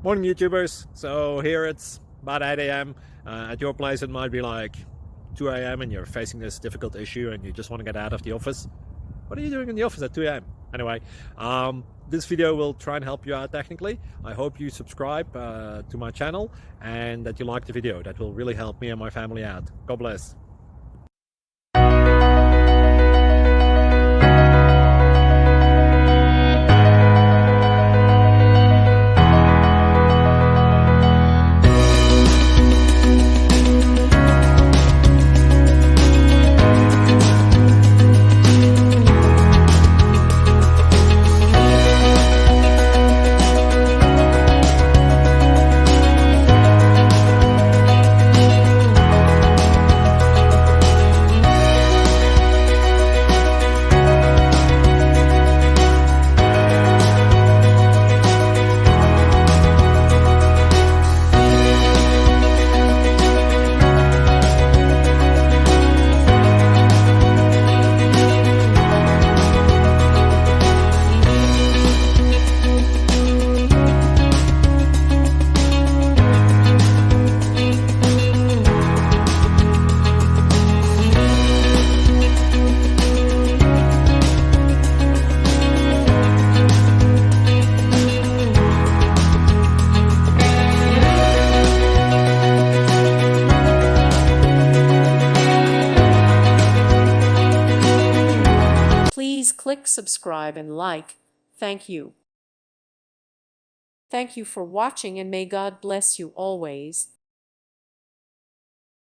Morning YouTubers. So here it's about 8 a.m. At your place it might be like 2 a.m. and you're facing this difficult issue and you just want to get out of the office. What are you doing in the office at 2 a.m.? Anyway, this video will try and help you out technically. I hope you subscribe to my channel and that you like the video. That will really help me and my family out. God bless. Please click subscribe and like. Thank you. Thank you for watching and may God bless you always.